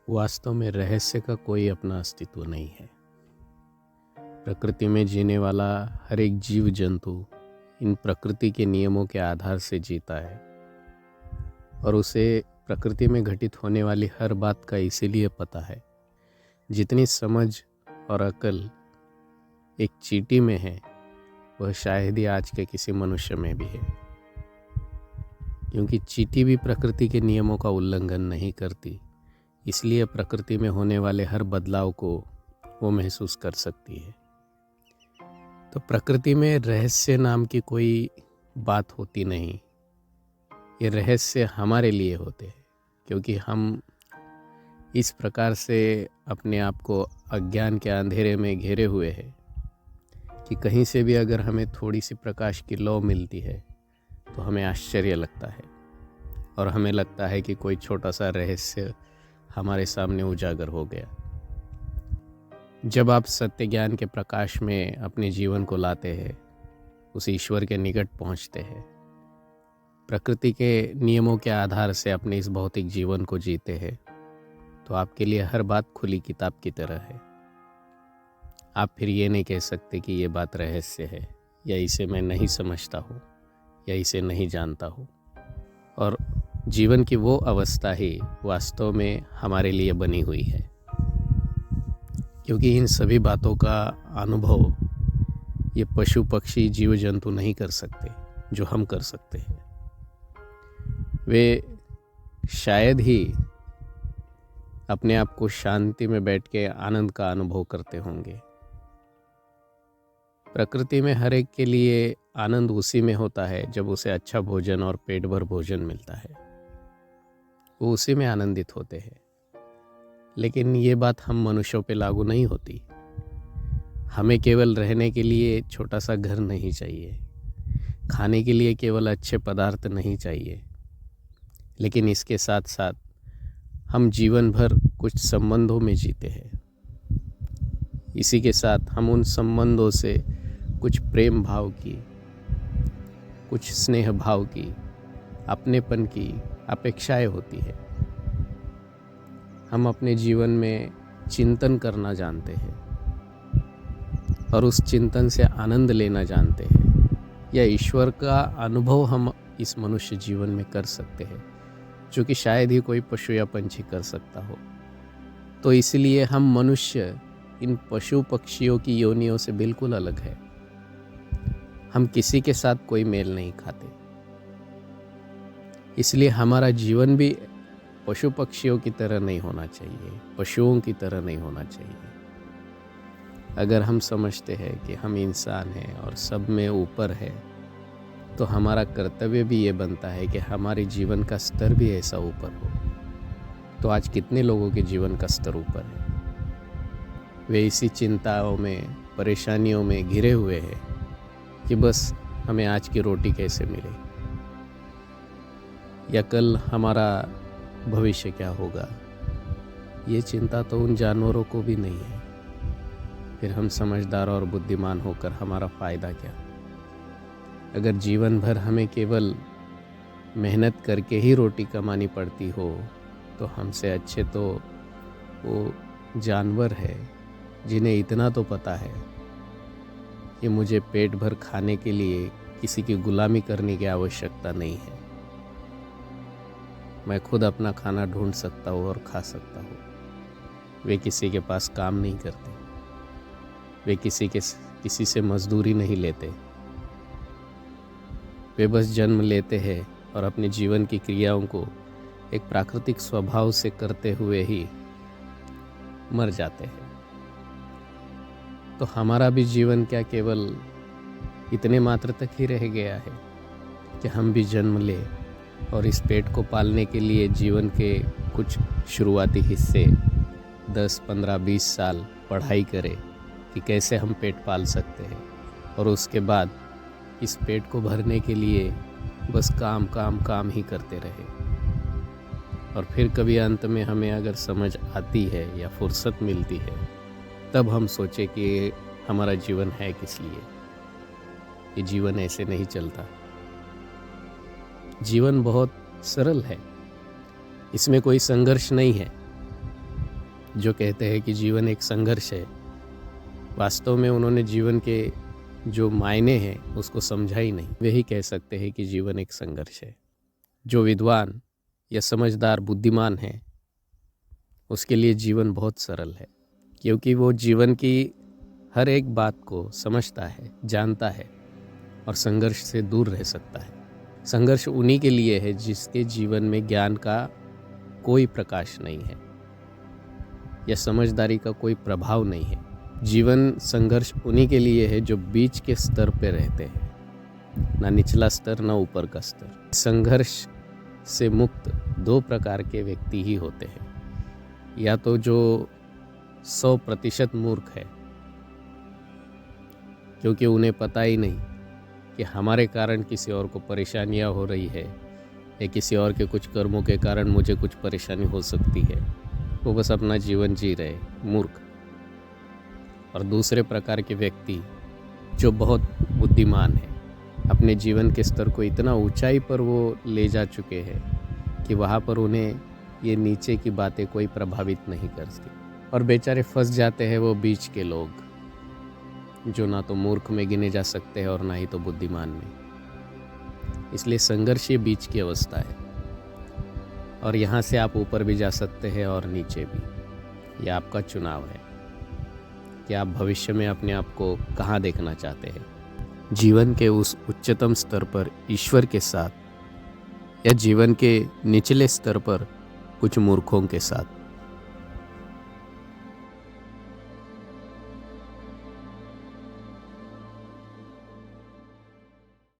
वास्तव में रहस्य का कोई अपना अस्तित्व नहीं है। प्रकृति में जीने वाला हर एक जीव जंतु इन प्रकृति के नियमों के आधार से जीता है और उसे प्रकृति में घटित होने वाली हर बात का इसीलिए पता है। जितनी समझ और अकल एक चींटी में है वह शायद ही आज के किसी मनुष्य में भी है, क्योंकि चींटी भी प्रकृति के नियमों का उल्लंघन नहीं करती, इसलिए प्रकृति में होने वाले हर बदलाव को वो महसूस कर सकती है। तो प्रकृति में रहस्य नाम की कोई बात होती नहीं। ये रहस्य हमारे लिए होते हैं, क्योंकि हम इस प्रकार से अपने आप को अज्ञान के अंधेरे में घेरे हुए हैं कि कहीं से भी अगर हमें थोड़ी सी प्रकाश की लौ मिलती है तो हमें आश्चर्य लगता है और हमें लगता है कि कोई छोटा सा रहस्य हमारे सामने उजागर हो गया। जब आप सत्य ज्ञान के प्रकाश में अपने जीवन को लाते हैं, उस ईश्वर के निकट पहुंचते हैं, प्रकृति के नियमों के आधार से अपने इस भौतिक जीवन को जीते हैं, तो आपके लिए हर बात खुली किताब की तरह है। आप फिर ये नहीं कह सकते कि ये बात रहस्य है, या इसे मैं नहीं समझता हूँ, या इसे नहीं जानता हूँ। और जीवन की वो अवस्था ही वास्तव में हमारे लिए बनी हुई है, क्योंकि इन सभी बातों का अनुभव ये पशु पक्षी जीव जंतु नहीं कर सकते जो हम कर सकते हैं। वे शायद ही अपने आप को शांति में बैठ के आनंद का अनुभव करते होंगे। प्रकृति में हर एक के लिए आनंद उसी में होता है जब उसे अच्छा भोजन और पेट भर भोजन मिलता है, वो उसी में आनंदित होते हैं। लेकिन ये बात हम मनुष्यों पे लागू नहीं होती। हमें केवल रहने के लिए छोटा सा घर नहीं चाहिए, खाने के लिए केवल अच्छे पदार्थ नहीं चाहिए, लेकिन इसके साथ साथ हम जीवन भर कुछ संबंधों में जीते हैं। इसी के साथ हम उन संबंधों से कुछ प्रेम भाव की, कुछ स्नेह भाव की, अपनेपन की अपेक्षाएं होती है। हम अपने जीवन में चिंतन करना जानते हैं और उस चिंतन से आनंद लेना जानते हैं, या ईश्वर का अनुभव हम इस मनुष्य जीवन में कर सकते हैं, जो कि शायद ही कोई पशु या पंछी कर सकता हो। तो इसलिए हम मनुष्य इन पशु पक्षियों की योनियों से बिल्कुल अलग है। हम किसी के साथ कोई मेल नहीं खाते, इसलिए हमारा जीवन भी पशु पक्षियों की तरह नहीं होना चाहिए, पशुओं की तरह नहीं होना चाहिए। अगर हम समझते हैं कि हम इंसान हैं और सब में ऊपर है, तो हमारा कर्तव्य भी ये बनता है कि हमारे जीवन का स्तर भी ऐसा ऊपर हो। तो आज कितने लोगों के जीवन का स्तर ऊपर है? वे इसी चिंताओं में, परेशानियों में घिरे हुए हैं कि बस हमें आज की रोटी कैसे मिले, या कल हमारा भविष्य क्या होगा। ये चिंता तो उन जानवरों को भी नहीं है। फिर हम समझदार और बुद्धिमान होकर हमारा फ़ायदा क्या? अगर जीवन भर हमें केवल मेहनत करके ही रोटी कमानी पड़ती हो, तो हमसे अच्छे तो वो जानवर है जिन्हें इतना तो पता है कि मुझे पेट भर खाने के लिए किसी की गुलामी करने की आवश्यकता नहीं है। मैं खुद अपना खाना ढूंढ सकता हूँ और खा सकता हूँ। वे किसी के पास काम नहीं करते, वे किसी से मजदूरी नहीं लेते। वे बस जन्म लेते हैं और अपने जीवन की क्रियाओं को एक प्राकृतिक स्वभाव से करते हुए ही मर जाते हैं। तो हमारा भी जीवन क्या केवल इतने मात्र तक ही रह गया है कि हम भी जन्म ले और इस पेट को पालने के लिए जीवन के कुछ शुरुआती हिस्से 10, 15, 20 साल पढ़ाई करें कि कैसे हम पेट पाल सकते हैं, और उसके बाद इस पेट को भरने के लिए बस काम काम काम ही करते रहे। और फिर कभी अंत में हमें अगर समझ आती है या फुर्सत मिलती है, तब हम सोचे कि हमारा जीवन है किस लिए। ये जीवन ऐसे नहीं चलता। जीवन बहुत सरल है, इसमें कोई संघर्ष नहीं है। जो कहते हैं कि जीवन एक संघर्ष है, वास्तव में उन्होंने जीवन के जो मायने हैं उसको समझा ही नहीं। वे ही कह सकते हैं कि जीवन एक संघर्ष है। जो विद्वान या समझदार बुद्धिमान है उसके लिए जीवन बहुत सरल है, क्योंकि वो जीवन की हर एक बात को समझता है, जानता है और संघर्ष से दूर रह सकता है। संघर्ष उन्हीं के लिए है जिसके जीवन में ज्ञान का कोई प्रकाश नहीं है या समझदारी का कोई प्रभाव नहीं है। जीवन संघर्ष उन्हीं के लिए है जो बीच के स्तर पे रहते हैं, ना निचला स्तर ना ऊपर का स्तर। संघर्ष से मुक्त दो प्रकार के व्यक्ति ही होते हैं, या तो जो 100% मूर्ख है, क्योंकि उन्हें पता ही नहीं कि हमारे कारण किसी और को परेशानियां हो रही है या किसी और के कुछ कर्मों के कारण मुझे कुछ परेशानी हो सकती है, वो बस अपना जीवन जी रहे, मूर्ख। और दूसरे प्रकार के व्यक्ति जो बहुत बुद्धिमान है, अपने जीवन के स्तर को इतना ऊंचाई पर वो ले जा चुके हैं कि वहाँ पर उन्हें ये नीचे की बातें कोई प्रभावित नहीं करती, और बेचारे फंस जाते हैं वो बीच के लोग, जो ना तो मूर्ख में गिने जा सकते हैं और ना ही तो बुद्धिमान में। इसलिए संघर्ष ये बीच की अवस्था है, और यहाँ से आप ऊपर भी जा सकते हैं और नीचे भी। यह आपका चुनाव है कि आप भविष्य में अपने आप को कहाँ देखना चाहते हैं, जीवन के उस उच्चतम स्तर पर ईश्वर के साथ, या जीवन के निचले स्तर पर कुछ मूर्खों के साथ।